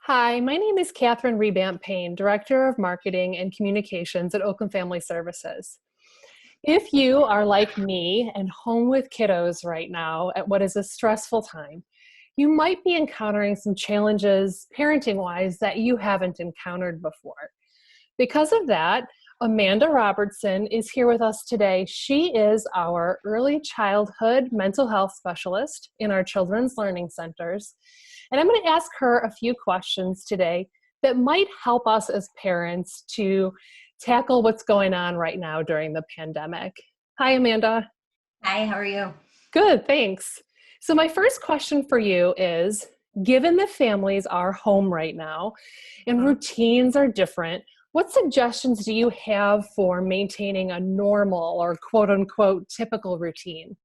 Hi, my name is Catherine Rebamp Payne, Director of Marketing and Communications at Oakland Family Services. If you are like me and home with kiddos right now at what is a stressful time, you might be encountering some challenges parenting-wise that you haven't encountered before. Because of that, Amanda Robertson is here with us today. She is our early childhood mental health specialist in our children's learning centers. And I'm going to ask her a few questions today that might help us as parents to tackle what's going on right now during the pandemic. Hi, Amanda. Hi, how are you? Good, thanks. So my first question for you is, given that families are home right now and Mhm. routines are different, what suggestions do you have for maintaining a normal or quote unquote typical routine?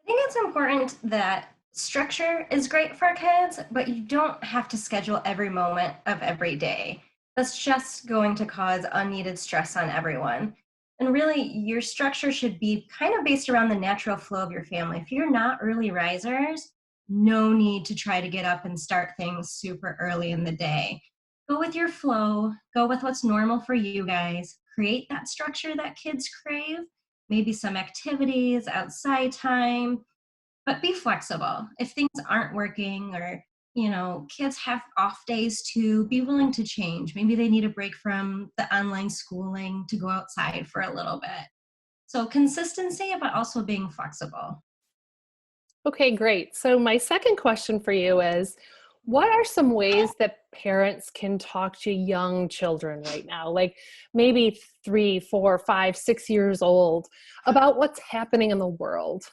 I think it's important that structure is great for kids, but you don't have to schedule every moment of every day. That's just going to cause unneeded stress on everyone. And really, your structure should be kind of based around the natural flow of your family. If you're not early risers, no need to try to get up and start things super early in the day. Go with your flow, go with what's normal for you guys, create that structure that kids crave, maybe some activities, outside time, but be flexible. If things aren't working or, kids have off days too, be willing to change. Maybe they need a break from the online schooling to go outside for a little bit. So consistency, but also being flexible. Okay, great. So my second question for you is, what are some ways that parents can talk to young children right now, like maybe 3, 4, 5, 6 years old, about what's happening in the world?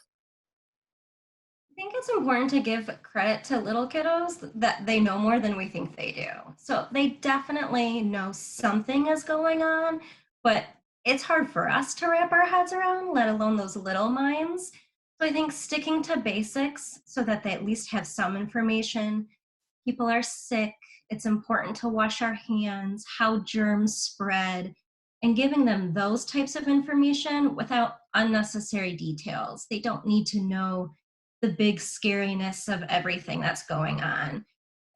I think it's important to give credit to little kiddos that they know more than we think they do. So they definitely know something is going on, but it's hard for us to wrap our heads around, let alone those little minds. So I think sticking to basics so that they at least have some information. People are sick. It's important to wash our hands, how germs spread, and giving them those types of information without unnecessary details. They don't need to know the big scariness of everything that's going on.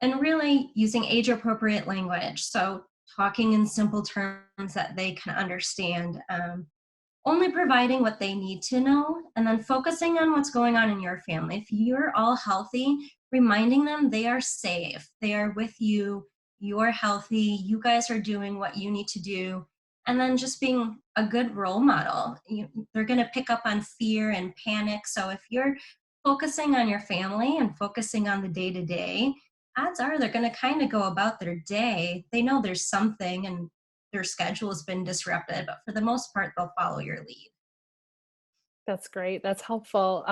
And really using age appropriate language. So, talking in simple terms that they can understand, only providing what they need to know, and then focusing on what's going on in your family. If you're all healthy, reminding them they are safe, they are with you, you're healthy, you guys are doing what you need to do. And then just being a good role model. They're going to pick up on fear and panic. So if you're focusing on your family and focusing on the day to day, odds are they're going to kind of go about their day. They know there's something and their schedule has been disrupted, but for the most part, they'll follow your lead. That's great. That's helpful.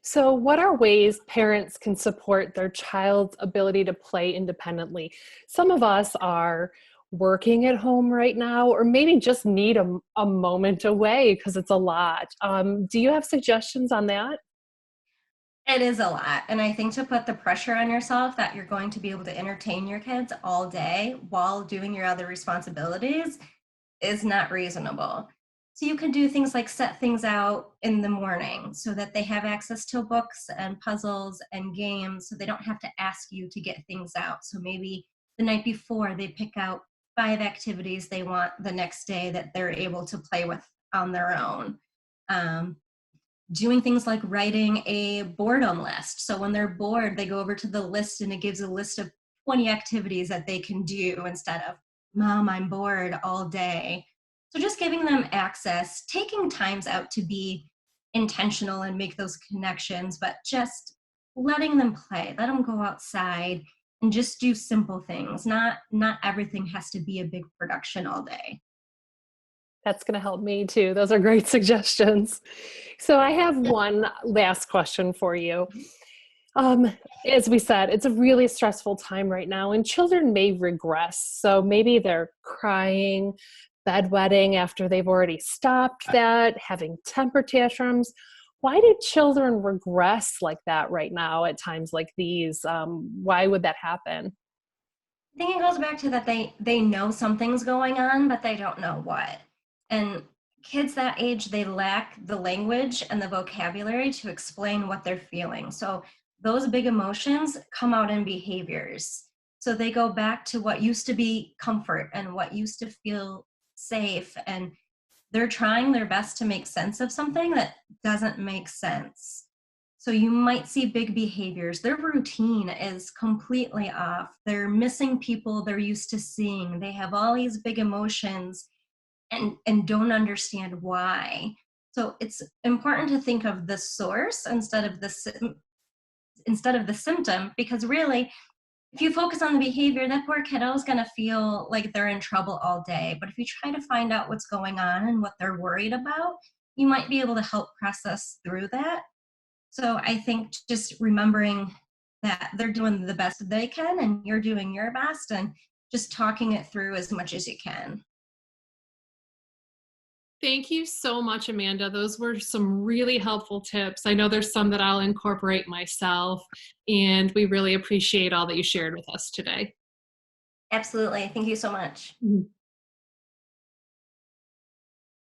So, what are ways parents can support their child's ability to play independently? Some of us are working at home right now, or maybe just need a moment away because it's a lot. Do you have suggestions on that? It is a lot. And I think to put the pressure on yourself that you're going to be able to entertain your kids all day while doing your other responsibilities is not reasonable. So you can do things like set things out in the morning so that they have access to books and puzzles and games so they don't have to ask you to get things out. So maybe the night before they pick out 5 activities they want the next day that they're able to play with on their own. Um, Doing things like writing a boredom list. So when they're bored, they go over to the list and it gives a list of 20 activities that they can do instead of, Mom, I'm bored all day. So just giving them access, taking times out to be intentional and make those connections, but just letting them play, let them go outside and just do simple things. Not everything has to be a big production all day. That's going to help me too. Those are great suggestions. So, I have one last question for you. Um, as we said, it's a really stressful time right now, and children may regress. So maybe they're crying, bedwetting after they've already stopped that, having temper tantrums. Why do children regress like that right now at times like these? Why would that happen? I think it goes back to that they know something's going on, but they don't know what. And kids that age, they lack the language and the vocabulary to explain what they're feeling. So those big emotions come out in behaviors. So they go back to what used to be comfort and what used to feel safe. And they're trying their best to make sense of something that doesn't make sense. So you might see big behaviors. Their routine is completely off. They're missing people they're used to seeing. They have all these big emotions and don't understand why. So it's important to think of the source instead of the symptom, because really, if you focus on the behavior, that poor kiddo is going to feel like they're in trouble all day. But if you try to find out what's going on and what they're worried about, you might be able to help process through that. So I think just remembering that they're doing the best they can and you're doing your best, and just talking it through as much as you can. Thank you so much, Amanda. Those were some really helpful tips. I know there's some that I'll incorporate myself, and we really appreciate all that you shared with us today. Absolutely. Thank you so much. Mhm.